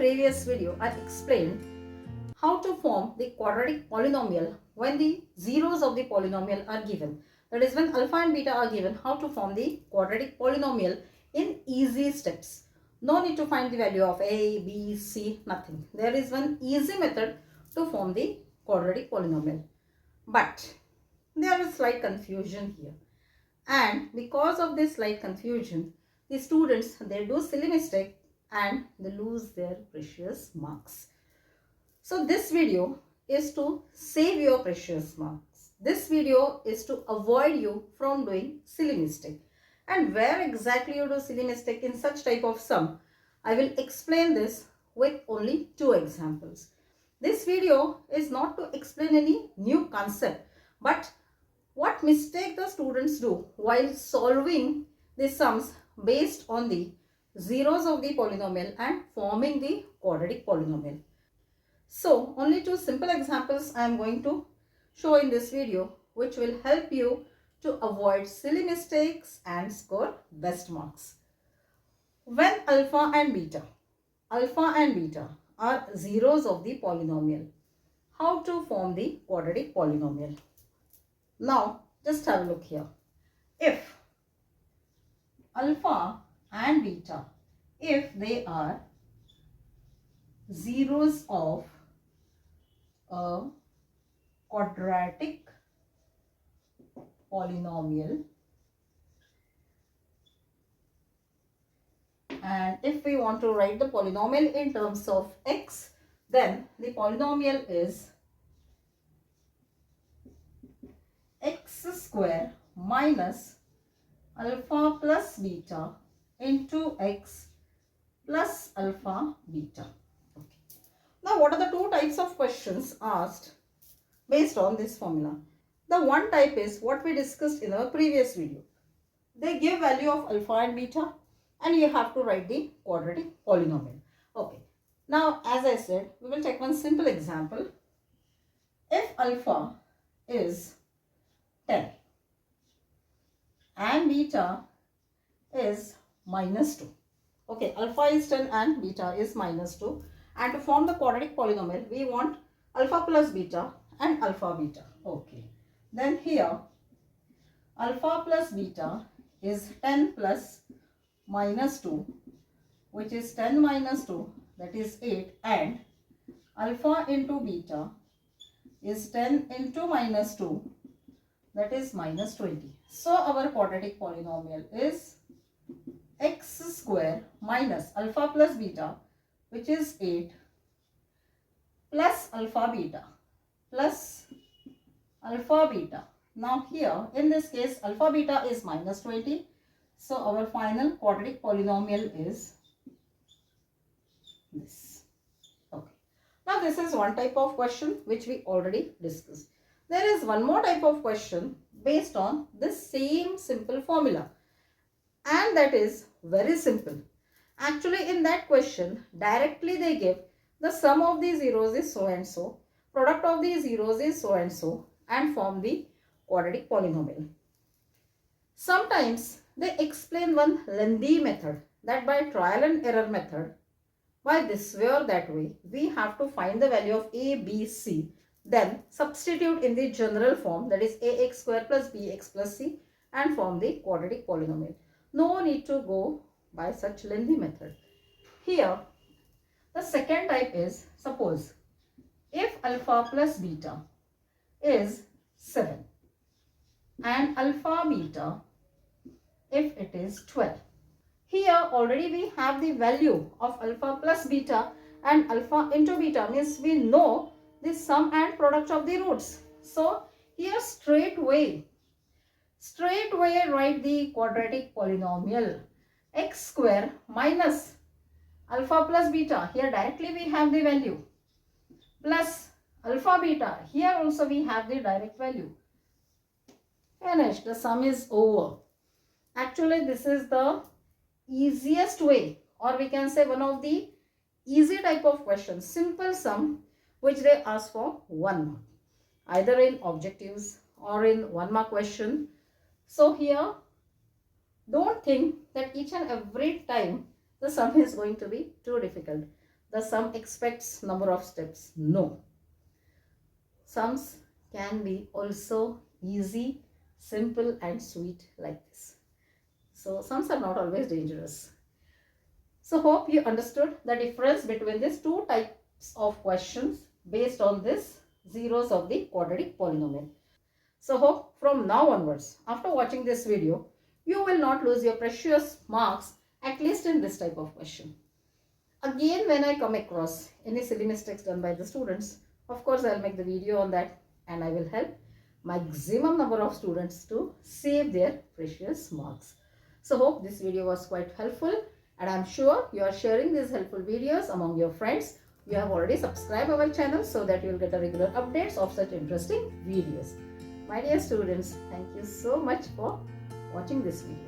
previous video, I explained how to form the quadratic polynomial when the zeros of the polynomial are given. That is, when alpha and beta are given, how to form the quadratic polynomial in easy steps. No need to find the value of a, b, c, nothing. There is one easy method to form the quadratic polynomial. But there is slight confusion here. And because of this slight confusion, the students, they do silly mistake and they lose their precious marks. So this video is to save your precious marks. This video is to avoid you from doing silly mistake. And where exactly you do silly mistake in such type of sum, I will explain this with only 2 examples. This video is not to explain any new concept, but what mistake the students do while solving the sums based on the zeros of the polynomial and forming the quadratic polynomial. So only 2 simple examples I am going to show in this video, which will help you to avoid silly mistakes and score best marks. When alpha and beta are zeros of the polynomial, how to form the quadratic polynomial? Now just have a look here. If alpha and beta, if they are zeros of a quadratic polynomial, and if we want to write the polynomial in terms of x, then the polynomial is x square minus alpha plus beta into x plus alpha beta. Okay. Now what are the 2 types of questions asked based on this formula? The one type is what we discussed in our previous video. They give value of alpha and beta and you have to write the quadratic polynomial. Okay. Now as I said, we will take one simple example. If alpha is 10 and beta is minus 2. Okay, alpha is 10 and beta is minus 2. And to form the quadratic polynomial, we want alpha plus beta and alpha beta. Okay. Then here, alpha plus beta is 10 plus minus 2, which is 10 minus 2, that is 8. And alpha into beta is 10 into minus 2, that is minus 20. So our quadratic polynomial is x square minus alpha plus beta, which is 8, plus alpha beta plus alpha beta. Now here in this case alpha beta is minus 20. So our final quadratic polynomial is this. Okay. Now this is one type of question which we already discussed. There is one more type of question based on this same simple formula, and that is very simple. Actually in that question directly they give the sum of the zeros is so and so, product of the zeros is so and form the quadratic polynomial. Sometimes they explain one lengthy method, that by trial and error method, by this way or that way, we have to find the value of a, b, c, then substitute in the general form, that is ax square plus bx plus c, and form the quadratic polynomial. No need to go by such lengthy method. Here the second type is, suppose if alpha plus beta is 7 and alpha beta if it is 12. Here already we have the value of alpha plus beta, and alpha into beta means we know the sum and product of the roots. So here straightway write the quadratic polynomial x square minus alpha plus beta. Here directly we have the value, plus alpha beta. Here also we have the direct value. Finished. The sum is over. Actually this is the easiest way, or we can say one of the easy type of questions, simple sum which they ask for 1 mark, either in objectives or in 1 mark question. So here don't think that each and every time the sum is going to be too difficult. the sum expects number of steps. No. Sums can be also easy, simple and sweet like this. So sums are not always dangerous. So hope you understood the difference between these two types of questions based on this zeros of the quadratic polynomial. So hope from now onwards, after watching this video, you will not lose your precious marks at least in this type of question. Again, when I come across any silly mistakes done by the students, of course I'll make the video on that and I will help maximum number of students to save their precious marks. So hope this video was quite helpful and I'm sure you are sharing these helpful videos among your friends. You have already subscribed our channel so that you will get a regular updates of such interesting videos. My dear students, thank you so much for watching this video.